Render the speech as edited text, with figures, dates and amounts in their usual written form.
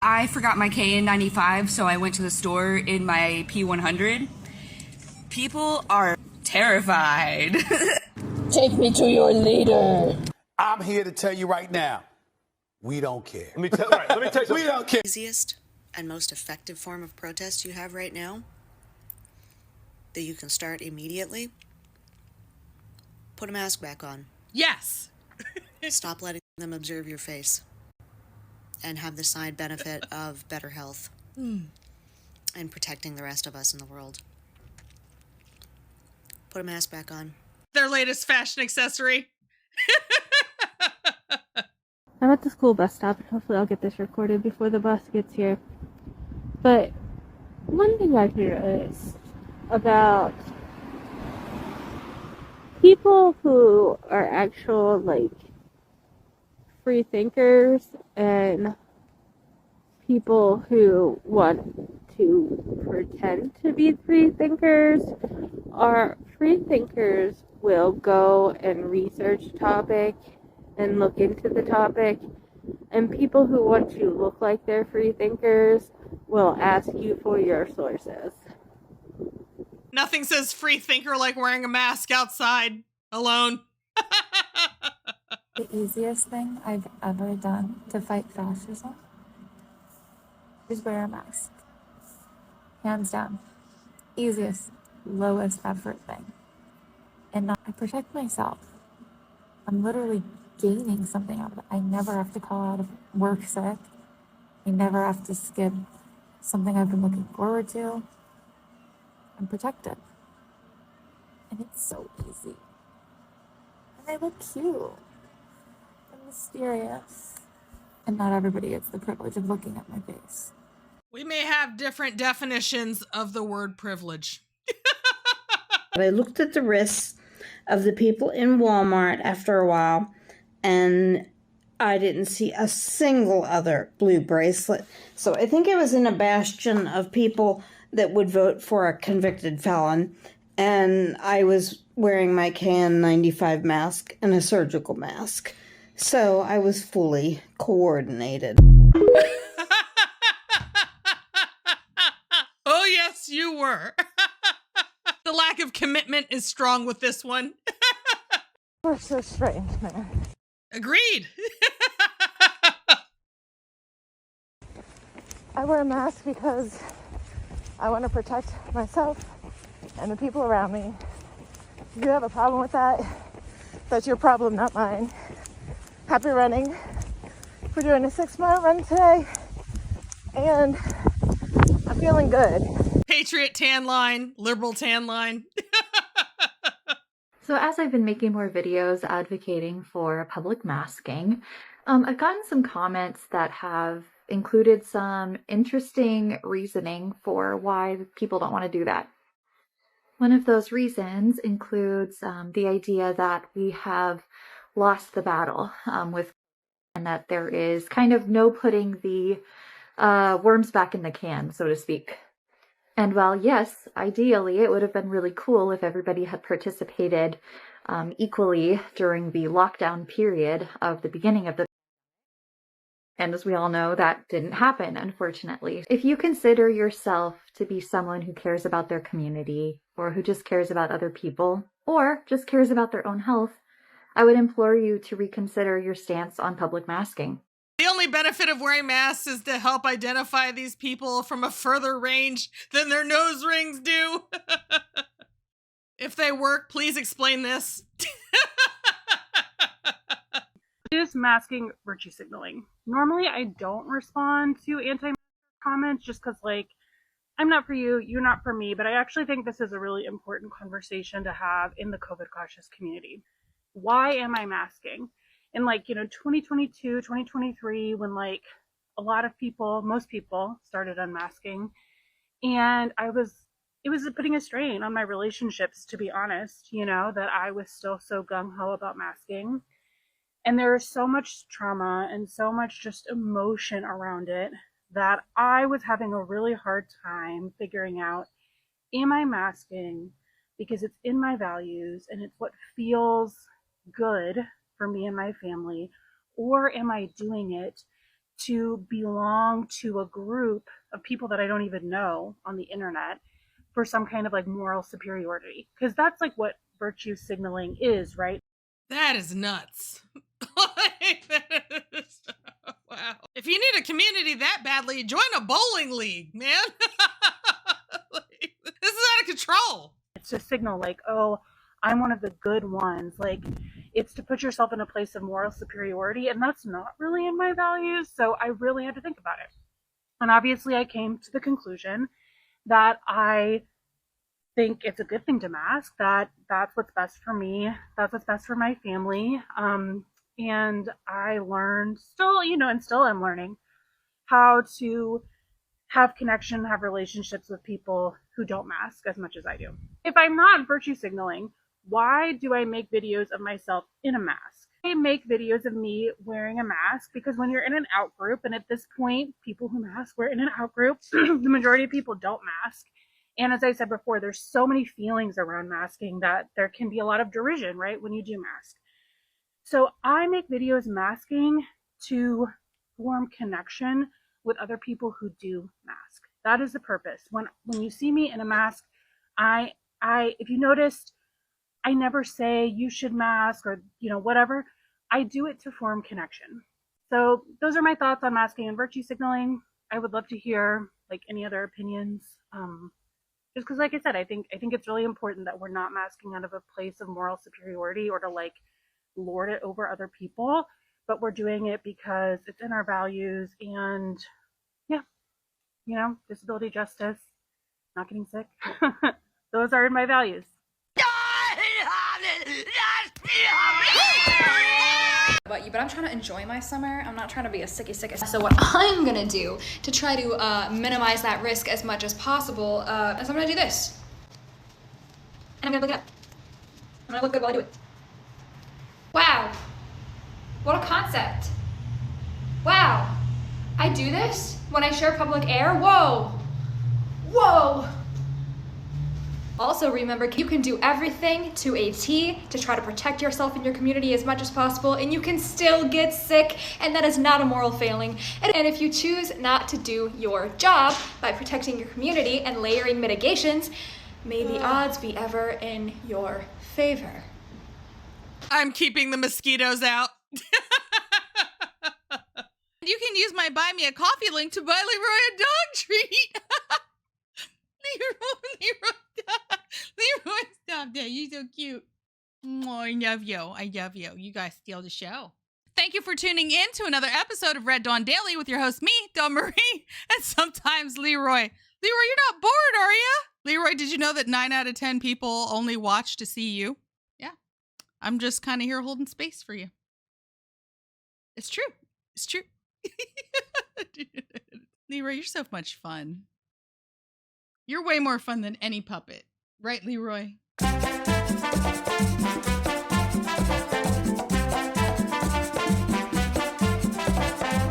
I forgot my KN95, so I went to the store in my P100. People are terrified. Take me to your leader. I'm here to tell you right now, we don't care. Let me tell you something. We don't care. The easiest and most effective form of protest you have right now that you can start immediately, put a mask back on. Yes. Stop letting them observe your face and have the side benefit of better health and protecting the rest of us in the world. Put a mask back on. Their latest fashion accessory. I'm at the school bus stop, and hopefully I'll get this recorded before the bus gets here. But one thing I hear is about people who are actual, free thinkers and people who want to pretend to be free thinkers. Are free thinkers will go and research a topic and look into the topic, and people who want to look like they're free thinkers will ask you for your sources. Nothing says free thinker like wearing a mask outside alone. The easiest thing I've ever done to fight fascism is wear a mask. Hands down. Easiest, lowest effort thing. And I protect myself. I'm literally gaining something out of it. I never have to call out of work sick. I never have to skip something I've been looking forward to. I'm protected. And it's so easy. And I look cute. I'm mysterious. And not everybody gets the privilege of looking at my face. We may have different definitions of the word privilege. But I looked at the wrists of the people in Walmart after a while, and I didn't see a single other blue bracelet. So I think I was in a bastion of people that would vote for a convicted felon, and I was wearing my KN95 mask and a surgical mask. So I was fully coordinated. Oh, yes, you were. The lack of commitment is strong with this one. We're so strange, man. Agreed. I wear a mask because I want to protect myself and the people around me. If you have a problem with that, that's your problem, not mine. Happy running. We're doing a 6-mile run today, and I'm feeling good. Patriot tan line, liberal tan line. So as I've been making more videos advocating for public masking, I've gotten some comments that have included some interesting reasoning for why people don't want to do that. One of those reasons includes the idea that we have lost the battle with, and that there is kind of no putting the worms back in the can, so to speak. And while yes, ideally it would have been really cool if everybody had participated equally during the lockdown period of the beginning of the, and as we all know, that didn't happen, unfortunately. If you consider yourself to be someone who cares about their community, or who just cares about other people, or just cares about their own health, I would implore you to reconsider your stance on public masking. The only benefit of wearing masks is to help identify these people from a further range than their nose rings do. If they work, please explain this. Is masking virtue signaling? Normally, I don't respond to anti-mask comments just because, I'm not for you, you're not for me, but I actually think this is a really important conversation to have in the COVID cautious community. Why am I masking? In 2022, 2023, when a lot of people, most people started unmasking, and it was putting a strain on my relationships, to be honest, that I was still so gung-ho about masking. And there is so much trauma and so much just emotion around it that I was having a really hard time figuring out, am I masking because it's in my values and it's what feels good for me and my family, or am I doing it to belong to a group of people that I don't even know on the internet for some kind of like moral superiority. Because that's like what virtue signaling is, right? That is nuts. Wow. If you need a community that badly, join a bowling league, man. This is out of control. It's to signal like, oh, I'm one of the good ones. Like, it's to put yourself in a place of moral superiority, and that's not really in my values. So I really had to think about it. And obviously I came to the conclusion that I think it's a good thing to mask, that's what's best for me, that's what's best for my family. And I learned still, and still I'm learning how to have connection, have relationships with people who don't mask as much as I do. If I'm not virtue signaling, why do I make videos of myself in a mask? I make videos of me wearing a mask because when you're in an out group, and at this point, people who mask, we're in an out group, the majority of people don't mask. And as I said before, there's so many feelings around masking that there can be a lot of derision, right, when you do mask. So I make videos masking to form connection with other people who do mask. That is the purpose. When you see me in a mask, I if you noticed, I never say you should mask or whatever. I do it to form connection. So those are my thoughts on masking and virtue signaling. I would love to hear like any other opinions. Just because, like I said, I think it's really important that we're not masking out of a place of moral superiority or to like lord it over other people, but we're doing it because it's in our values. And yeah, disability justice, not getting sick, those are in my values. About you, but I'm trying to enjoy my summer. I'm not trying to be a sicky. So what I'm gonna do to try to minimize that risk as much as possible is I'm gonna do this. And I'm gonna look it up. I'm gonna look good while I do it. Wow. What a concept. Wow. I do this when I share public air? Whoa. Whoa. Also remember, you can do everything to a T to try to protect yourself and your community as much as possible, and you can still get sick, and that is not a moral failing. And if you choose not to do your job by protecting your community and layering mitigations, may the odds be ever in your favor. I'm keeping the mosquitoes out. You can use my Buy Me a Coffee link to buy Leroy a dog treat. Leroy, stop that. You're so cute. Oh, I love you. I love you. You guys steal the show. Thank you for tuning in to another episode of Red Dawn Daily with your host, me, Dawn Marie, and sometimes Leroy. Leroy, you're not bored, are you? Leroy, did you know that 9 out of 10 people only watch to see you? Yeah. I'm just kind of here holding space for you. It's true. It's true. Leroy, you're so much fun. You're way more fun than any puppet. Right, Leroy?